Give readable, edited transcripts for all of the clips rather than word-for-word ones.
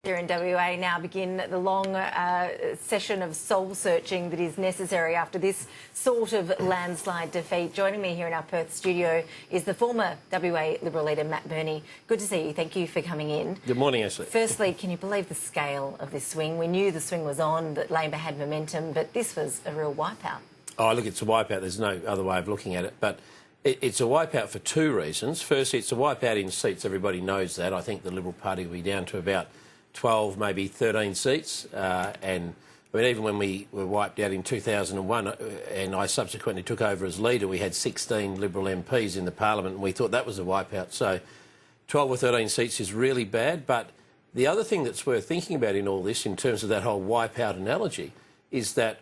Here in WA now begin the long session of soul searching that is necessary after this sort of landslide defeat. Joining me here in our Perth studio is the former WA Liberal leader Matt Birney. Good to see you. Thank you for coming in. Good morning, Ashley. Firstly, can you believe the scale of this swing? We knew the swing was on, that Labor had momentum, but this was a real wipeout. Oh, look, it's a wipeout. There's no other way of looking at it. But it's a wipeout for two reasons. Firstly, it's a wipeout in seats. Everybody knows that. I think the Liberal Party will be down to about 12, maybe 13 seats. And I mean, even when we were wiped out in 2001 and I subsequently took over as leader, we had 16 Liberal MPs in the Parliament and we thought that was a wipeout. So 12 or 13 seats is really bad. But the other thing that's worth thinking about in all this, in terms of that whole wipeout analogy, is that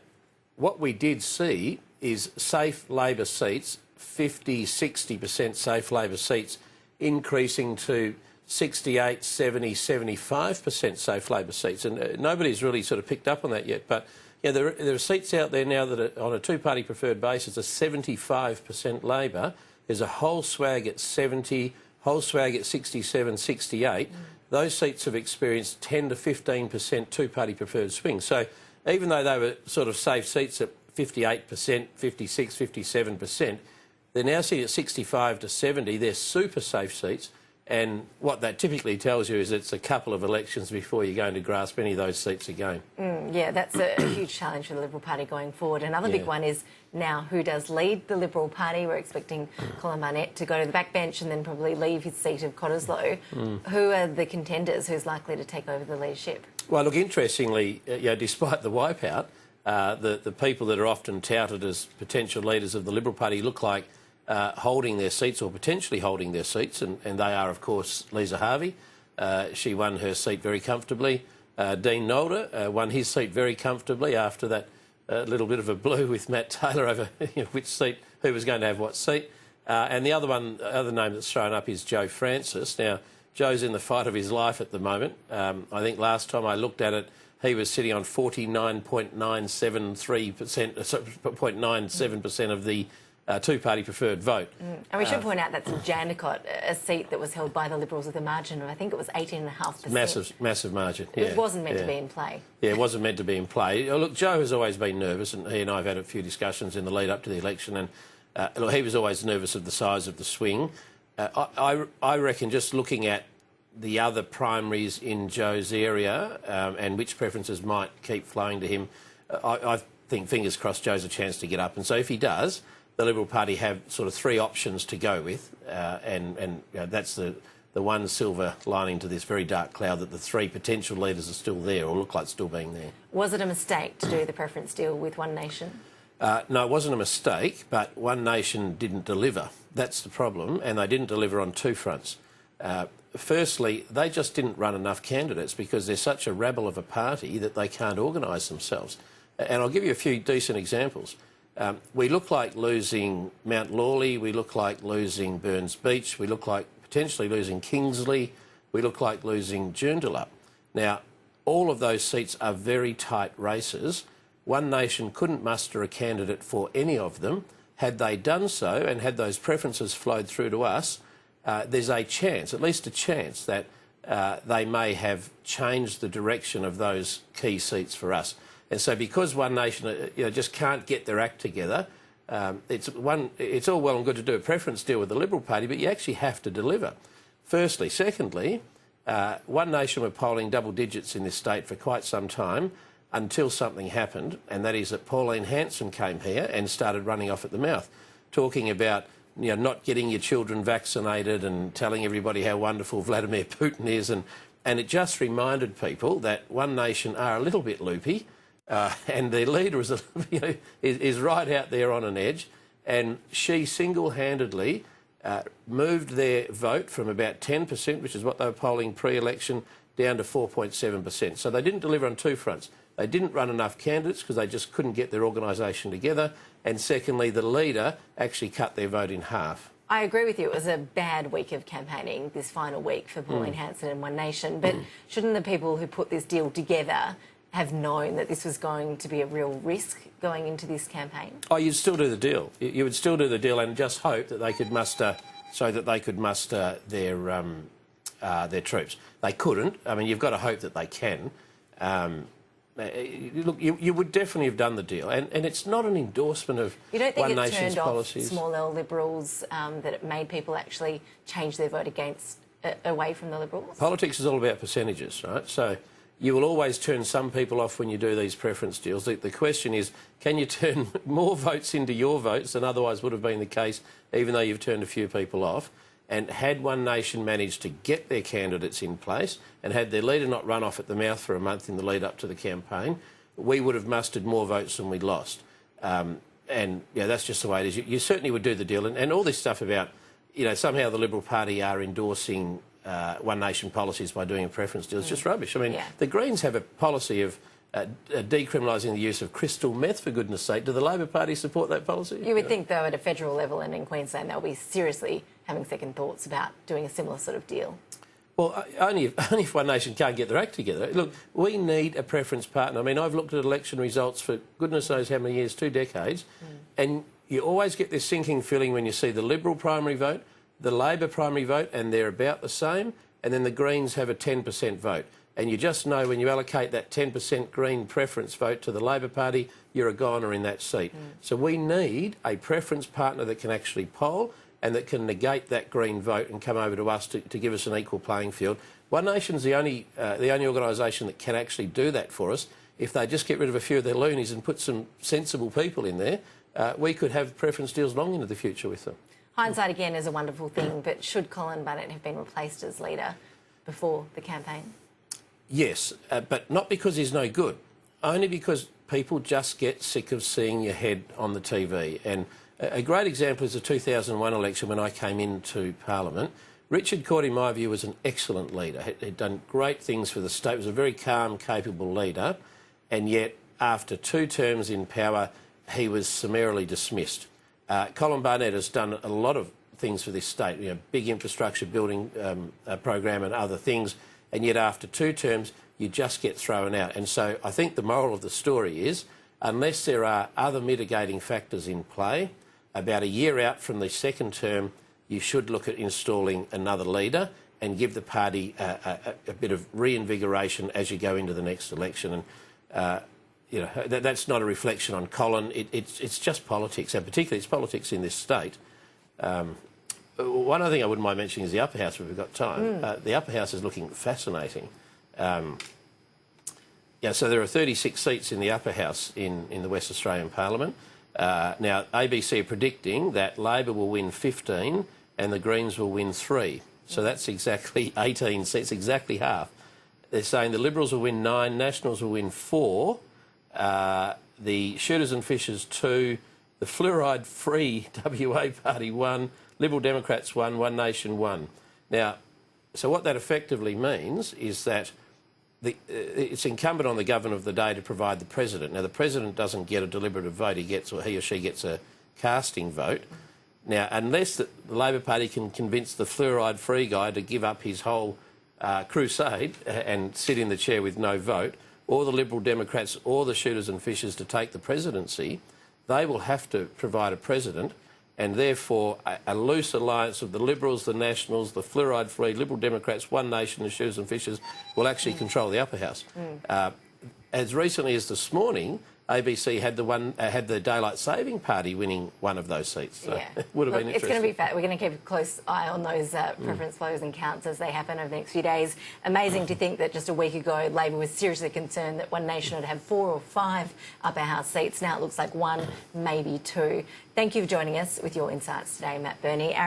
what we did see is safe Labor seats, 50, 60% safe Labor seats, increasing to 68, 70, 75% safe Labor seats. And nobody's really sort of picked up on that yet. But yeah, there are seats out there now that are on a two-party preferred basis are 75% Labor. There's a whole swag at 70, whole swag at 67, 68. Those seats have experienced 10 to 15% two-party preferred swing. So even though they were sort of safe seats at 58%, 56, 57%, they're now sitting at 65 to 70. They're super safe seats. And what that typically tells you is it's a couple of elections before you're going to grasp any of those seats again. Yeah, that's a huge challenge for the Liberal Party going forward. Another big one is now who does lead the Liberal Party. We're expecting Colin Barnett to go to the backbench and then probably leave his seat of Cottesloe. Who are the contenders? Who's likely to take over the leadership? Well, look, interestingly, despite the wipeout, the people that are often touted as potential leaders of the Liberal Party look like holding their seats or potentially holding their seats, and they are, of course, Lisa Harvey. She won her seat very comfortably. Dean Nolder won his seat very comfortably after that little bit of a blue with Matt Taylor over which seat, who was going to have what seat. And the other name that's thrown up is Joe Francis. Now, Joe's in the fight of his life at the moment. I think last time I looked at it, he was sitting on 49.97% of the two-party preferred vote. And we should point out that's in Jandakot, a seat that was held by the Liberals with a margin of, I think it was 18.5%. Massive margin, yeah. It wasn't meant to be in play. Yeah, it wasn't meant to be in play. Look, Joe has always been nervous, and he and I have had a few discussions in the lead up to the election, and look, he was always nervous of the size of the swing. I reckon just looking at the other primaries in Joe's area and which preferences might keep flowing to him, I think, fingers crossed, Joe's a chance to get up. And so if he does, the Liberal Party have sort of three options to go with, and that's the one silver lining to this very dark cloud, that the three potential leaders are still there, or look like still being there. Was it a mistake to do the preference deal with One Nation? No, it wasn't a mistake, but One Nation didn't deliver. That's the problem, and they didn't deliver on two fronts. Firstly, they just didn't run enough candidates because they're such a rabble of a party that they can't organise themselves. And I'll give you a few decent examples. We look like losing Mount Lawley, we look like losing Burns Beach, we look like potentially losing Kingsley, we look like losing Joondalup. Now, all of those seats are very tight races. One Nation couldn't muster a candidate for any of them. Had they done so and had those preferences flowed through to us, there's a chance, at least a chance, that they may have changed the direction of those key seats for us. And so because One Nation just can't get their act together, it's all well and good to do a preference deal with the Liberal Party, but you actually have to deliver. Firstly. Secondly, One Nation were polling double digits in this state for quite some time until something happened, and that is that Pauline Hanson came here and started running off at the mouth, talking about not getting your children vaccinated and telling everybody how wonderful Vladimir Putin is, and it just reminded people that One Nation are a little bit loopy. And their leader is right out there on an edge, and she single-handedly moved their vote from about 10%, which is what they were polling pre-election, down to 4.7%. So they didn't deliver on two fronts. They didn't run enough candidates because they just couldn't get their organisation together, and secondly, the leader actually cut their vote in half. I agree with you. It was a bad week of campaigning, this final week for Pauline Hanson and One Nation, but shouldn't the people who put this deal together have known that this was going to be a real risk going into this campaign? Oh, you'd still do the deal. You would still do the deal and just hope that they could muster, their their troops. They couldn't. I mean, you've got to hope that they can. Look, you would definitely have done the deal, and it's not an endorsement of You don't think One it Nation's turned policies. off small L Liberals, that it made people actually change their vote away from the Liberals? Politics is all about percentages, right? So you will always turn some people off when you do these preference deals. The question is, can you turn more votes into your votes than otherwise would have been the case, even though you've turned a few people off? And had One Nation managed to get their candidates in place and had their leader not run off at the mouth for a month in the lead up to the campaign, we would have mustered more votes than we lost. And, yeah, that's just the way it is. You certainly would do the deal. And all this stuff about, you know, somehow the Liberal Party are endorsing One Nation policies by doing a preference deal is just rubbish. I mean, the Greens have a policy of decriminalising the use of crystal meth, for goodness sake. Do the Labor Party support that policy? You would think, though, at a federal level and in Queensland, they'll be seriously having second thoughts about doing a similar sort of deal. Well, only if One Nation can't get their act together. Look, we need a preference partner. I mean, I've looked at election results for goodness knows how many years, 2 decades, and you always get this sinking feeling when you see the Liberal primary vote, the Labor primary vote, and they're about the same, and then the Greens have a 10% vote. And you just know when you allocate that 10% Green preference vote to the Labor Party, you're a goner in that seat. So we need a preference partner that can actually poll and that can negate that Green vote and come over to us to give us an equal playing field. One Nation's the only organisation that can actually do that for us. If they just get rid of a few of their loonies and put some sensible people in there, we could have preference deals long into the future with them. Hindsight, again, is a wonderful thing, but should Colin Burnett have been replaced as leader before the campaign? Yes, but not because he's no good, only because people just get sick of seeing your head on the TV. And a great example is the 2001 election when I came into Parliament. Richard Court, in my view, was an excellent leader. He'd done great things for the state. He was a very calm, capable leader. And yet, after 2 terms in power, he was summarily dismissed. Colin Burnett has done a lot of things for this state, you know, big infrastructure building program and other things. And yet, after 2 terms, you just get thrown out. And so I think the moral of the story is, unless there are other mitigating factors in play, about a year out from the second term, you should look at installing another leader and give the party a bit of reinvigoration as you go into the next election. And, you know, that's not a reflection on Colin. It's just politics, and particularly it's politics in this state. One other thing I wouldn't mind mentioning is the Upper House, if we've got time. The Upper House is looking fascinating. Yeah, so there are 36 seats in the Upper House in the West Australian Parliament. Now, ABC are predicting that Labor will win 15 and the Greens will win 3. So that's exactly 18 seats, exactly half. They're saying the Liberals will win 9, Nationals will win 4, the Shooters and Fishers 2, the fluoride-free WA Party 1, Liberal Democrats 1, One Nation 1. Now, so what that effectively means is that it's incumbent on the government of the day to provide the president. Now, the president doesn't get a deliberative vote. He or she gets a casting vote. Now, unless the Labor Party can convince the fluoride-free guy to give up his whole crusade and sit in the chair with no vote, or the Liberal Democrats or the Shooters and Fishers to take the presidency, they will have to provide a president, and therefore a loose alliance of the Liberals, the Nationals, the fluoride-free Liberal Democrats, One Nation, the Shooters and Fishers will actually control the Upper House. As recently as this morning, ABC had the Daylight Saving Party winning one of those seats. So it would have been interesting. It's going to be fat. We're going to keep a close eye on those preference flows and counts as they happen over the next few days. Amazing to think that just a week ago, Labor was seriously concerned that One Nation would have 4 or 5 Upper House seats. Now it looks like 1, maybe 2. Thank you for joining us with your insights today, Matt Birney.